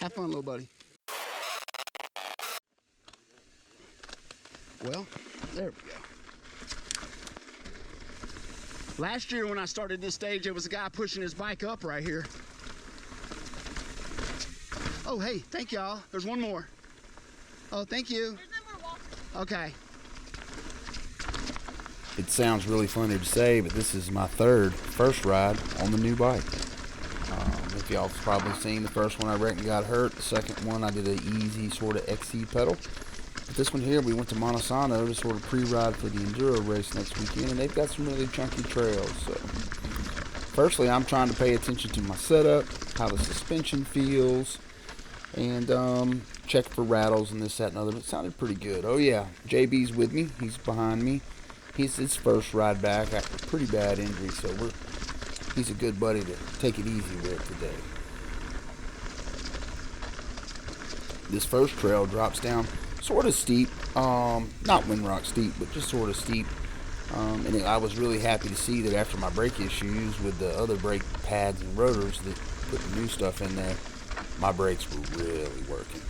Have fun, little buddy. Well, there we go. Last year when I started this stage, there was a guy pushing his bike up right here. Oh, hey, thank y'all. There's one more. Oh, thank you. There's no more water. Okay. It sounds really funny to say, but this is my first ride on the new bike. If y'all have probably seen the first one, I reckon got hurt. The second one, I did an easy sort of XC pedal. But this one here, we went to Monte Sano to sort of pre-ride for the enduro race next weekend, and they've got some really chunky trails. So, firstly, I'm trying to pay attention to my setup, how the suspension feels, and check for rattles and this, that, and other. But it sounded pretty good. Oh yeah, JB's with me. He's behind me. He's his first ride back after a pretty bad injury, so he's a good buddy to take it easy with today. This first trail drops down sort of steep, not Windrock steep, but just sort of steep. And I was really happy to see that after my brake issues with the other brake pads and rotors that put the new stuff in there, my brakes were really working.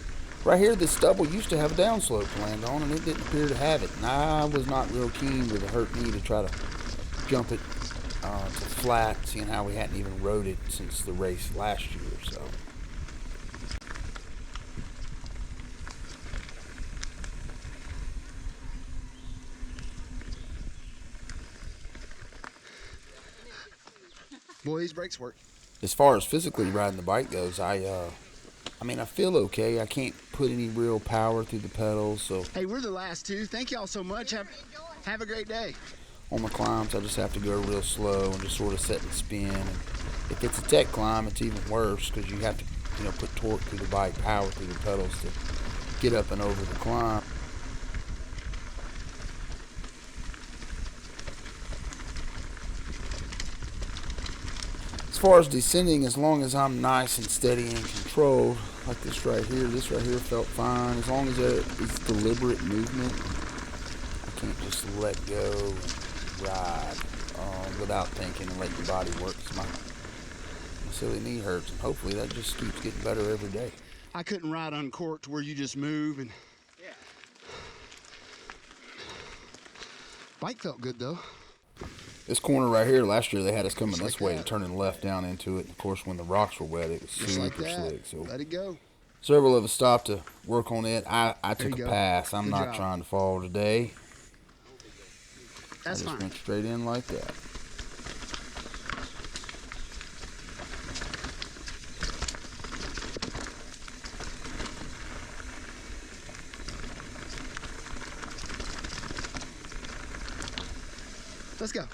Right here, this stubble used to have a downslope to land on, and it didn't appear to have it. And I was not real keen with a hurt knee to try to jump it to flat, seeing how we hadn't even rode it since the race last year. So. Boy, these brakes work. As far as physically riding the bike goes, I feel okay. I can't put any real power through the pedals, so. Hey, we're the last two. Thank y'all so much. Have a great day. On the climbs, I just have to go real slow and just sort of set and spin. And if it's a tech climb, it's even worse because you have to, put torque through the bike, power through the pedals to get up and over the climb. As far as descending, as long as I'm nice and steady and controlled, like this right here felt fine. As long as it's deliberate movement, I can't just let go and ride without thinking and let your body work. My silly knee hurts, and hopefully that just keeps getting better every day. I couldn't ride uncorked where you just move and. Yeah. Bike felt good though. This corner right here, last year they had us coming this way and turning left down into it. And of course, when the rocks were wet, it was super slick. So let it go. Several of us stopped to work on it. I took a pass. I'm not trying to fall today. That's fine. I just went straight in like that. Let's go.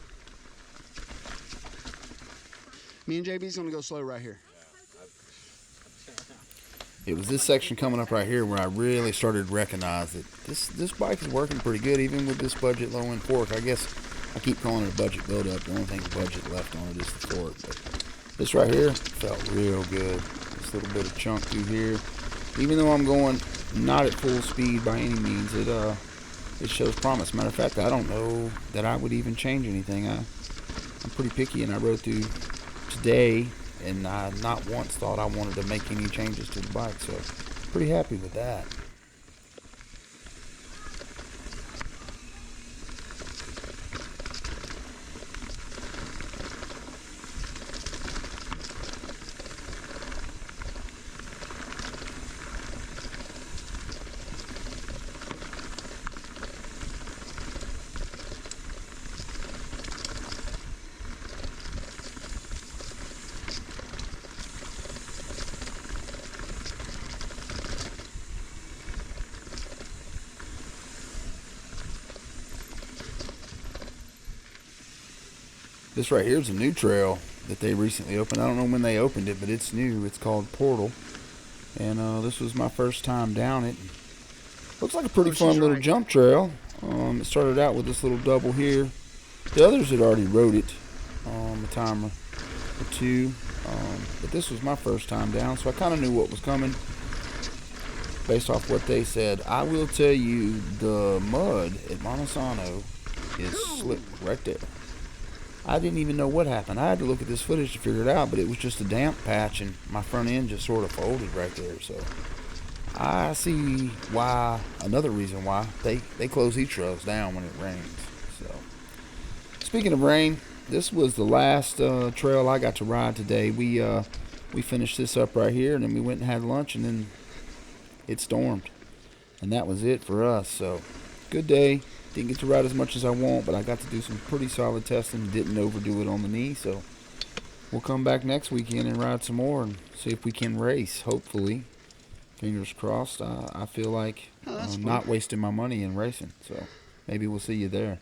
Me and JB's gonna go slow right here. It was this section coming up right here where I really started to recognize that this bike is working pretty good, even with this budget low end fork. I guess I keep calling it a budget build up. The only thing budget left on it is the fork. But this right here felt real good. This little bit of chunk through here. Even though I'm going not at full speed by any means, it shows promise. Matter of fact, I don't know that I would even change anything. I'm pretty picky, and I rode through today, and I not once thought I wanted to make any changes to the bike, so pretty happy with that. This right here is a new trail that they recently opened. I don't know when they opened it, but it's new. It's called Portal. And this was my first time down it. Looks like a pretty fun little jump trail. It started out with this little double here. The others had already rode it a time or two. But this was my first time down, so I kind of knew what was coming based off what they said. I will tell you, the mud at Monte Sano is slick right there. I didn't even know what happened. I had to look at this footage to figure it out, but it was just a damp patch, and my front end just sort of folded right there. So I see why, another reason why they close these trails down when it rains. So speaking of rain, this was the last trail I got to ride today. We finished this up right here, and then we went and had lunch, and then it stormed, and that was it for us. So good day. Didn't get to ride as much as I want, but I got to do some pretty solid testing. Didn't overdo it on the knee, so we'll come back next weekend and ride some more and see if we can race, hopefully. Fingers crossed. I feel like Oh, that's not wasting my money in racing, so maybe we'll see you there.